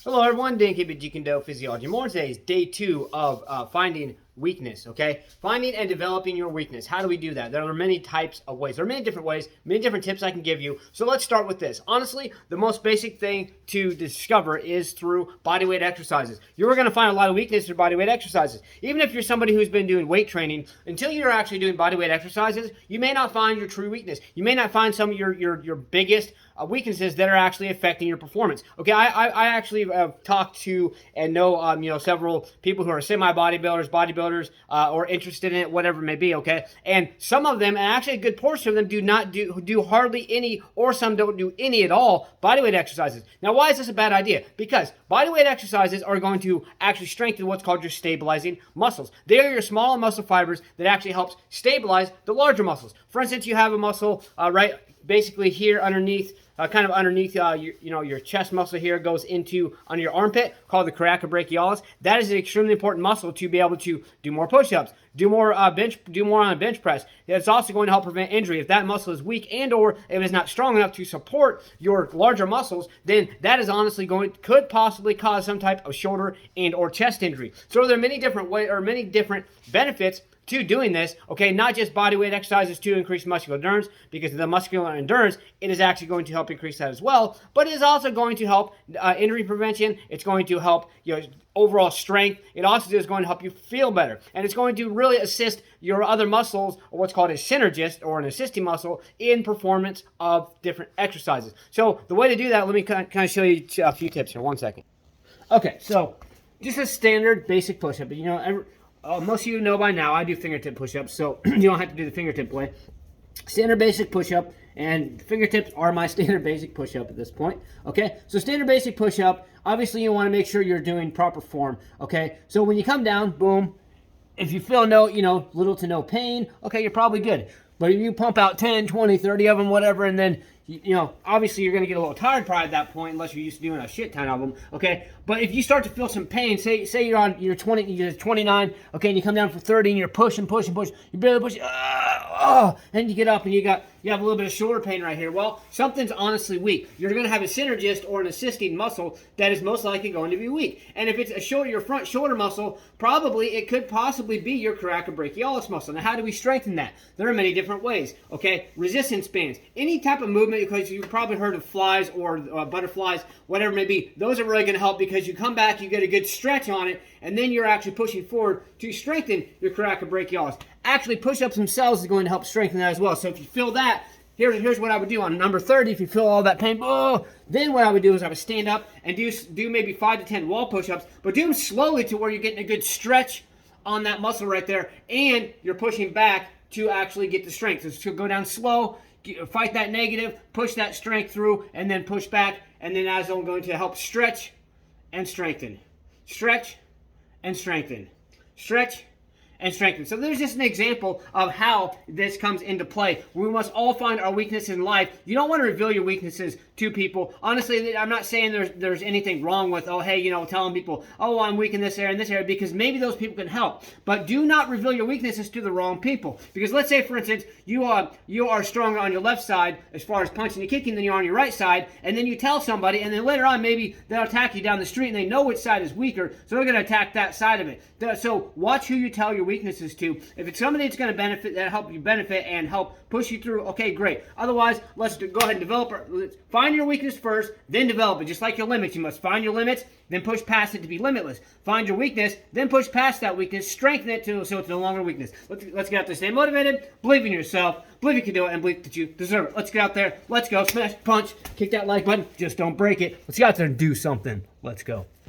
Hello everyone, Dan K. Jeet Kune Physiology. More today is day 2 of finding weakness, okay? Finding and developing your weakness. How do we do that? There are many types of ways. There are many different ways, many different tips I can give you. So let's start with this. Honestly, the most basic thing to discover is through bodyweight exercises. You're going to find a lot of weakness through bodyweight exercises. Even if you're somebody who's been doing weight training, until you're actually doing bodyweight exercises, you may not find your true weakness. You may not find some of your biggest weaknesses that are actually affecting your performance. Okay, I actually have talked to and know several people who are bodybuilders, or interested in it, whatever it may be. Okay, and some of them, and actually a good portion of them, do not do hardly any, or some don't do any at all bodyweight exercises. Now, why is this a bad idea? Because bodyweight exercises are going to actually strengthen what's called your stabilizing muscles. They are your smaller muscle fibers that actually helps stabilize the larger muscles. For instance, you have a muscle right basically here underneath, kind of underneath your chest muscle here, goes into under your armpit, called the coracobrachialis. That is an extremely important muscle to be able to do more push-ups, do more on a bench press. It's also going to help prevent injury. If that muscle is weak and or if it is not strong enough to support your larger muscles, then that is honestly could possibly cause some type of shoulder and or chest injury. So there are many different many different benefits to doing this, okay, not just body weight exercises to increase muscular endurance, because of the muscular endurance, it is actually going to help increase that as well, but it is also going to help injury prevention. It's going to help your overall strength. It also is going to help you feel better, and it's going to really assist your other muscles, or what's called a synergist or an assisting muscle, in performance of different exercises. So the way to do that, let me kind of show you a few tips here. 1 second. Okay, so just a standard basic push-up. Most of you know by now I do fingertip push-ups, so you don't have to do the fingertip way. Standard basic push-up, and fingertips are my standard basic push-up at this point, okay? So standard basic push-up, obviously you want to make sure you're doing proper form, okay? So when you come down, boom, if you feel little to no pain, okay, you're probably good. But if you pump out 10, 20, 30 of them, whatever, and then, obviously you're going to get a little tired probably at that point, unless you're used to doing a shit ton of them, okay? But if you start to feel some pain, say you're 29, okay, and you come down for 30, and you're pushing, you barely push, and you get up, and you have a little bit of shoulder pain right here. Well, something's honestly weak. You're going to have a synergist or an assisting muscle that is most likely going to be weak. And if it's your front shoulder muscle, it could possibly be your coracobrachialis muscle. Now, how do we strengthen that? There are many different ways, okay? Resistance bands, any type of movement, because you've probably heard of flies or butterflies, whatever it may be. Those are really going to help, because you come back, you get a good stretch on it, and then you're actually pushing forward to strengthen your coracobrachialis. Actually, push-ups themselves is going to help strengthen that as well. So if you feel that, here's what I would do on number 30. If you feel all that pain, then what I would do is I would stand up and do maybe 5 to 10 wall push-ups, but do them slowly to where you're getting a good stretch on that muscle right there, and you're pushing back to actually get the strength. So go down slow, fight that negative, push that strength through, and then push back, and then as I'm going to help stretch and strengthen. Stretch and strengthen. Stretch and strengthen. So there's just an example of how this comes into play. We must all find our weaknesses in life. You don't want to reveal your weaknesses to people. Honestly, I'm not saying there's anything wrong with, telling people, I'm weak in this area and this area, because maybe those people can help. But do not reveal your weaknesses to the wrong people. Because let's say, for instance, you are stronger on your left side as far as punching and kicking than you are on your right side, and then you tell somebody, and then later on maybe they'll attack you down the street, and they know which side is weaker, so they're going to attack that side of it. So watch who you tell your weaknesses to. If it's somebody that's going to benefit, that help you benefit and help push you through, okay, great. Otherwise, let's go ahead and develop. Find your weakness first, then develop it. Just like your limits, you must find your limits, then push past it to be limitless. Find your weakness, then push past that weakness, strengthen it so it's no longer a weakness. Let's get out there, stay motivated, believe in yourself, believe you can do it, and believe that you deserve it. Let's get out there, let's go, smash, punch, kick that like button, just don't break it. Let's get out there and do something. Let's go.